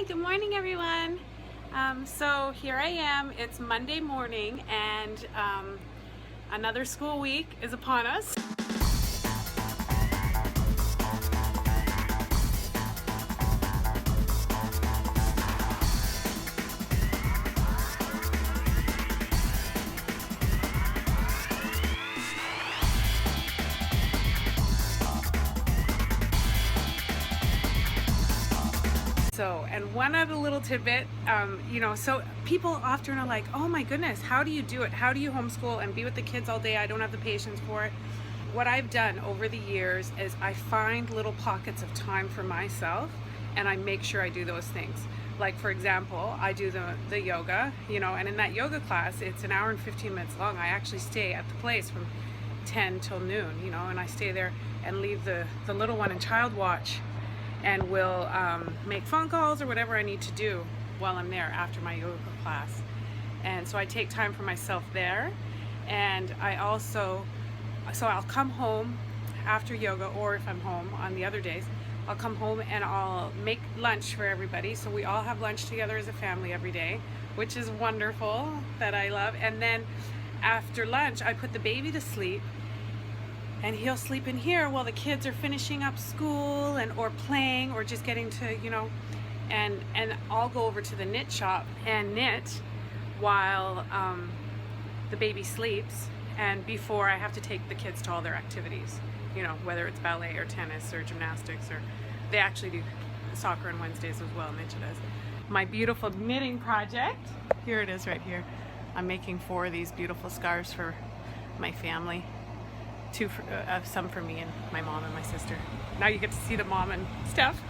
Hi, good morning everyone. So here I am, it's Monday morning and another school week is upon us. And one other little tidbit, so people often are like, oh my goodness, how do you do it? How do you homeschool and be with the kids all day? I don't have the patience for it. What I've done over the years is I find little pockets of time for myself and I make sure I do those things. Like for example, I do the yoga, and in that yoga class, it's an hour and 15 minutes long. I actually stay at the place from 10 till noon, and I stay there and leave the little one in child watch, and will make phone calls or whatever I need to do while I'm there after my yoga class. And so I take time for myself there. And I also, I'll come home after yoga, or if I'm home on the other days, I'll come home and I'll make lunch for everybody. So we all have lunch together as a family every day, which is wonderful, that I love. And then after lunch, I put the baby to sleep, and he'll sleep in here while the kids are finishing up school or playing or just getting to, and I'll go over to the knit shop and knit while the baby sleeps, and before I have to take the kids to all their activities, whether it's ballet or tennis or gymnastics, or they actually do soccer on Wednesdays as well, Mitch does. My beautiful knitting project, here it is right here. I'm making 4 of these beautiful scarves for my family. Some for me and my mom and my sister. Now you get to see the mom and stuff.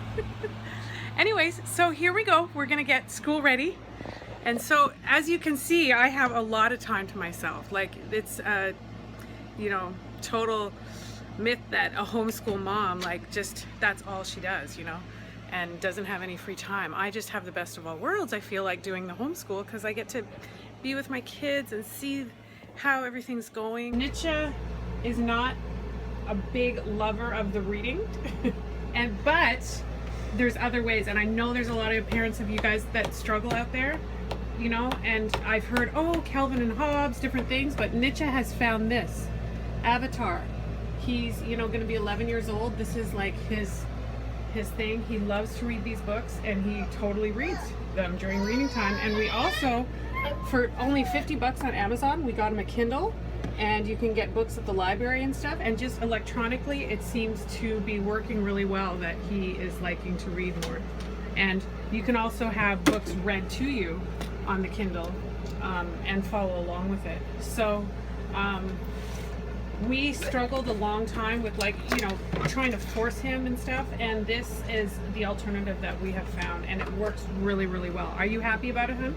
Anyways, so here we go. We're gonna get school ready. And so as you can see, I have a lot of time to myself. Like it's a, total myth that a homeschool mom, that's all she does, and doesn't have any free time. I just have the best of all worlds. I feel like doing the homeschool because I get to be with my kids and see how everything's going. Nietzsche is not a big lover of the reading, but there's other ways, and I know there's a lot of parents of you guys that struggle out there, and I've heard, Calvin and Hobbes, different things, but Nietzsche has found this Avatar. He's going to be 11 years old. This is like his thing. He loves to read these books, and he totally reads them during reading time. And we also, for only $50 on Amazon, we got him a Kindle. And you can get books at the library and stuff, and just electronically it seems to be working really well, that he is liking to read more. And you can also have books read to you on the Kindle and follow along with it. So we struggled a long time with trying to force him and stuff, and this is the alternative that we have found, and it works really, really well. Are you happy about it, hon?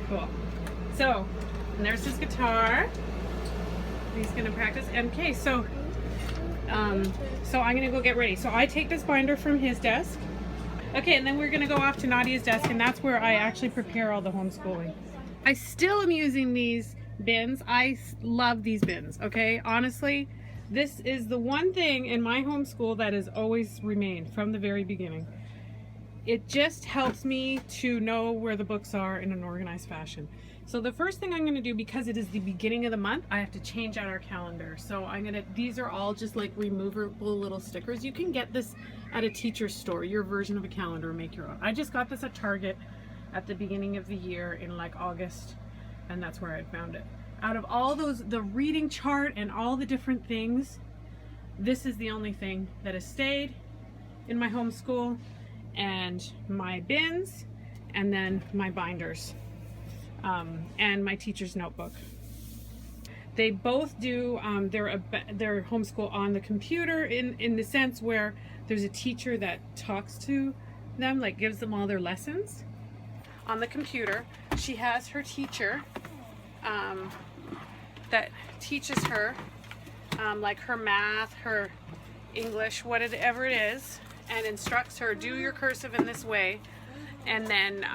Cool. So and there's his guitar. He's gonna practice. Okay, so I'm gonna go get ready. So I take this binder from his desk. Okay, and then we're gonna go off to Nadia's desk, and that's where I actually prepare all the homeschooling. I still am using these bins. I love these bins, okay? Honestly, this is the one thing in my homeschool that has always remained from the very beginning. It just helps me to know where the books are in an organized fashion. So the first thing I'm going to do, because it is the beginning of the month, I have to change out our calendar. So these are all just like removable little stickers. You can get this at a teacher's store, your version of a calendar, make your own. I just got this at Target at the beginning of the year in like August, and that's where I found it. Out of all those, the reading chart and all the different things, this is the only thing that has stayed in my homeschool, and my bins, and then my binders. And my teacher's notebook. They both do their homeschool on the computer in the sense where there's a teacher that talks to them, like gives them all their lessons on the computer. She has her teacher that teaches her like her math, her English, whatever it is, and instructs her, do your cursive in this way, and then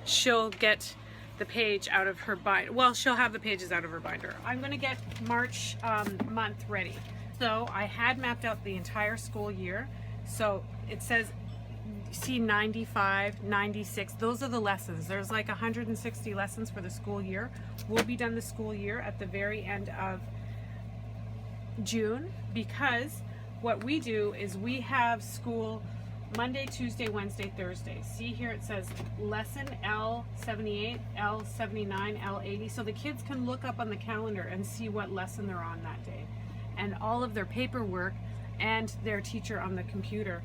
she'll get the page out of her binder. Well, she'll have the pages out of her binder. I'm going to get March month ready. So I had mapped out the entire school year. So it says see 95, 96, those are the lessons. There's like 160 lessons for the school year. We'll be done the school year at the very end of June, because what we do is we have school Monday, Tuesday, Wednesday, Thursday. See here it says lesson L78, L79, L80. So the kids can look up on the calendar and see what lesson they're on that day. And all of their paperwork and their teacher on the computer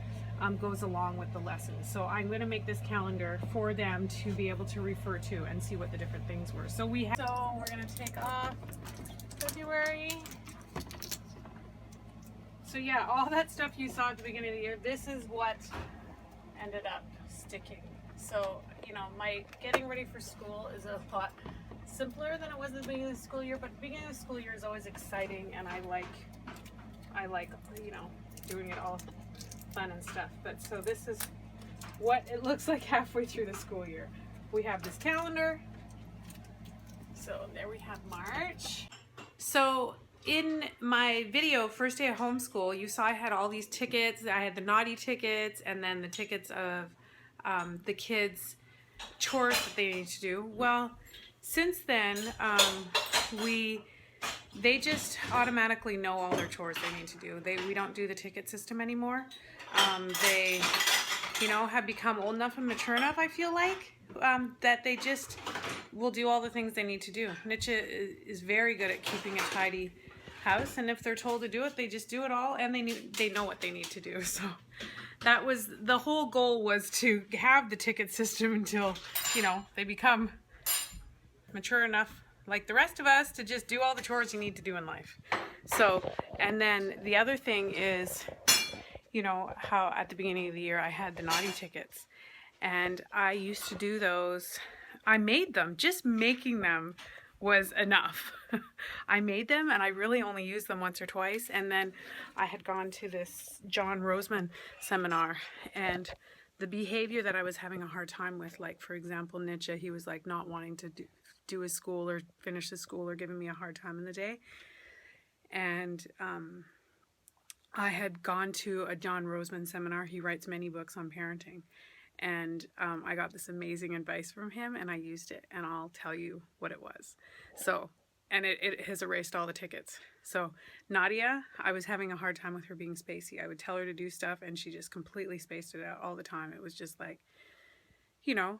goes along with the lessons. So I'm going to make this calendar for them to be able to refer to and see what the different things were. So we're going to take off February. So yeah, all that stuff you saw at the beginning of the year, this is what ended up sticking. So, you know, my getting ready for school is a lot simpler than it was at the beginning of the school year, but the beginning of the school year is always exciting, and I like, you know, doing it all fun and stuff. But so this is what it looks like halfway through the school year. We have this calendar. So there we have March. So in my video, first day of homeschool, you saw I had all these tickets. I had the naughty tickets, and then the tickets of the kids' chores that they need to do. Well, since then, they just automatically know all their chores they need to do. We don't do the ticket system anymore. They, you know, have become old enough and mature enough, I feel like, that they just will do all the things they need to do. Nietzsche is very good at keeping a tidy house, and if they're told to do it, they just do it all, and they know what they need to do. So that was the whole goal, was to have the ticket system until, you know, they become mature enough like the rest of us to just do all the chores you need to do in life. So, and then the other thing is, you know, how at the beginning of the year I had the naughty tickets, and I used to do those. I made them. Just making them was enough. I made them, and I really only used them once or twice. And then I had gone to this John Roseman seminar, and the behavior that I was having a hard time with, like for example Nietzsche, he was like not wanting to do his school or finish his school, or giving me a hard time in the day. And I had gone to a John Roseman seminar. He writes many books on parenting. And I got this amazing advice from him, and I used it, and I'll tell you what it was. So, and it has erased all the tickets. So Nadia, I was having a hard time with her being spacey. I would tell her to do stuff, and she just completely spaced it out all the time. It was just like, you know.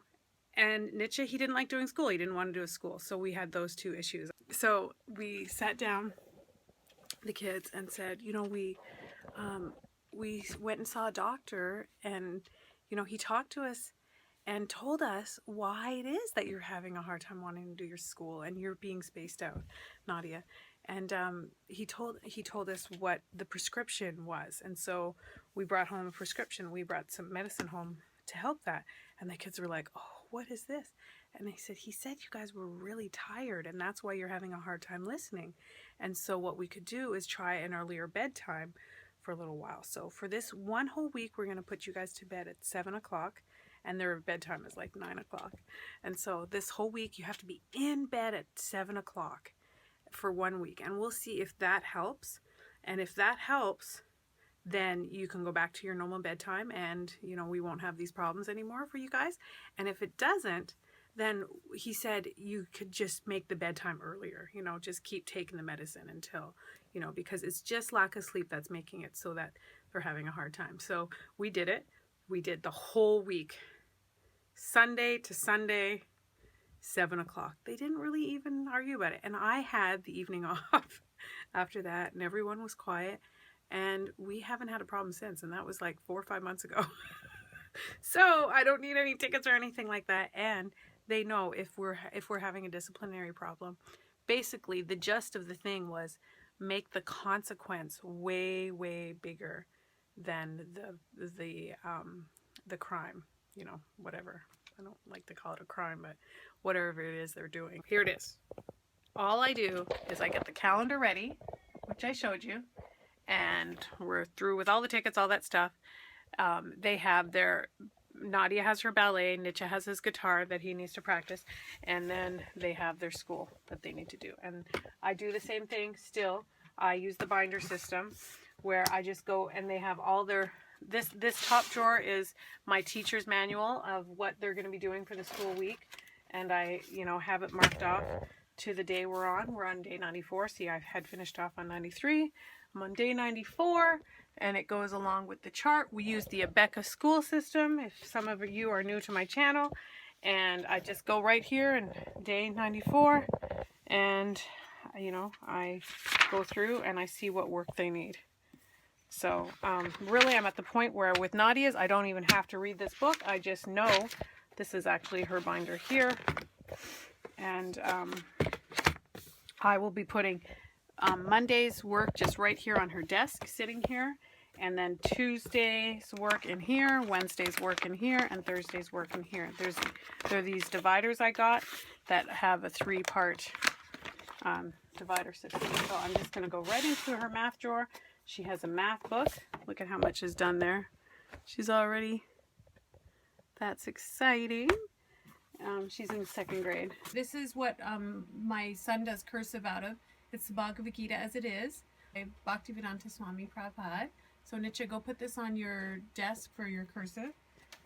And Nietzsche, he didn't like doing school. He didn't want to do a school. So we had those two issues. So we sat down, the kids, and said, you know, we went and saw a doctor, and you know, he talked to us and told us why it is that you're having a hard time wanting to do your school and you're being spaced out, Nadia. And he told us what the prescription was. And so we brought home a prescription. We brought some medicine home to help that. And the kids were like, oh, what is this? And he said you guys were really tired, and that's why you're having a hard time listening. And so what we could do is try an earlier bedtime for a little while. So for this one whole week, we're going to put you guys to bed at 7 o'clock, and their bedtime is like 9 o'clock. And so this whole week, you have to be in bed at 7 o'clock for 1 week, and we'll see if that helps. And if that helps, then you can go back to your normal bedtime, and you know, we won't have these problems anymore for you guys. And if it doesn't, then he said you could just make the bedtime earlier, you know, just keep taking the medicine until, you know, because it's just lack of sleep that's making it so that they're having a hard time. So we did it. We did the whole week, Sunday to Sunday, 7 o'clock. They didn't really even argue about it. And I had the evening off after that, and everyone was quiet, and we haven't had a problem since. And that was like 4 or 5 months ago. So I don't need any tickets or anything like that. And they know if we're having a disciplinary problem. Basically, the gist of the thing was make the consequence way, way bigger than the crime, you know, whatever. I don't like to call it a crime, but whatever it is they're doing. Here it is. All I do is I get the calendar ready, which I showed you, and we're through with all the tickets, all that stuff. They have Nadia has her ballet, Nietzsche has his guitar that he needs to practice, and then they have their school that they need to do. And I do the same thing still. I use the binder system where I just go, and they have all their this top drawer is my teacher's manual of what they're going to be doing for the school week, and I, you know, have it marked off to the day we're on. We're on day 94. See, I had finished off on 93. I'm on day 94, and it goes along with the chart. We use the Abeka school system, if some of you are new to my channel, and I just go right here and day 94, and you know, I go through and I see what work they need. So really, I'm at the point where with Nadia's, I don't even have to read this book. I just know this is actually her binder here, and I will be putting Monday's work just right here on her desk, sitting here, and then Tuesday's work in here, Wednesday's work in here, and Thursday's work in here. There are these dividers I got that have a 3-part divider system. So I'm just going to go right into her math drawer. She has a math book. Look at how much is done there. She's already, that's exciting. She's in 2nd grade. This is what my son does cursive out of. It's the Bhagavad Gita as it is. Bhaktivedanta Swami Prabhupada. So Nitya, go put this on your desk for your cursive.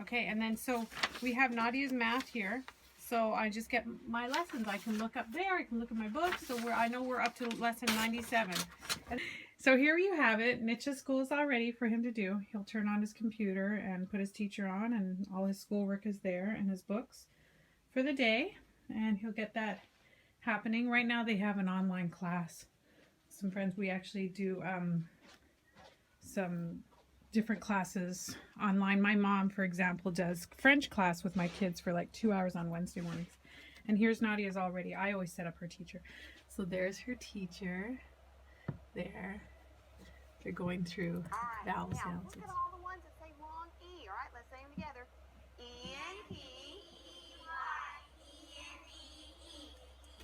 Okay, and then so we have Nadia's math here. So I just get my lessons. I can look up there. I can look at my book. So I know we're up to lesson 97. So here you have it. Nitya's school is all ready for him to do. He'll turn on his computer and put his teacher on, and all his schoolwork is there and his books for the day. And he'll get that happening. Right now they have an online class. Some friends, we actually do some different classes online. My mom, for example, does French class with my kids for like 2 hours on Wednesday mornings. And here's Nadia's already. I always set up her teacher. So there's her teacher there. They're going through vowel sounds. Look at all the ones that say long E. All right, let's say them together. N-E.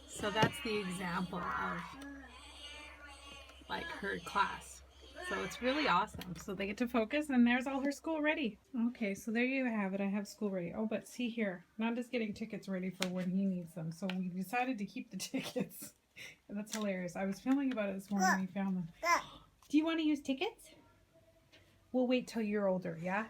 So that's the example of like her class. So it's really awesome. So they get to focus, and there's all her school ready. Okay, so there you have it. I have school ready. Oh, but see here, Nanda's getting tickets ready for when he needs them. So we decided to keep the tickets. And that's hilarious. I was filming about it this morning when we found them. Do you want to use tickets? We'll wait till you're older, yeah?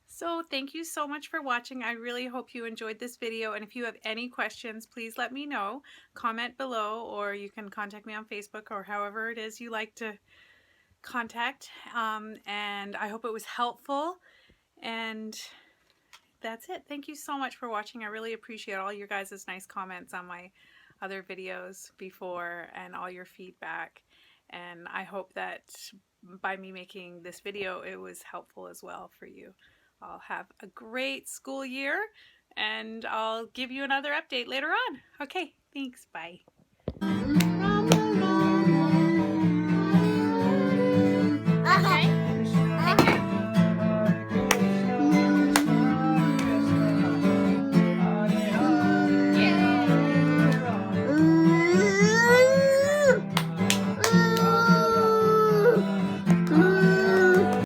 So thank you so much for watching. I really hope you enjoyed this video, and if you have any questions, please let me know. Comment below, or you can contact me on Facebook, or however it is you like to contact. And I hope it was helpful, and that's it. Thank you so much for watching. I really appreciate all your guys' nice comments on my other videos before, and all your feedback. And I hope that by me making this video, it was helpful as well for you. I'll have a great school year, and I'll give you another update later on. Okay, thanks. Bye.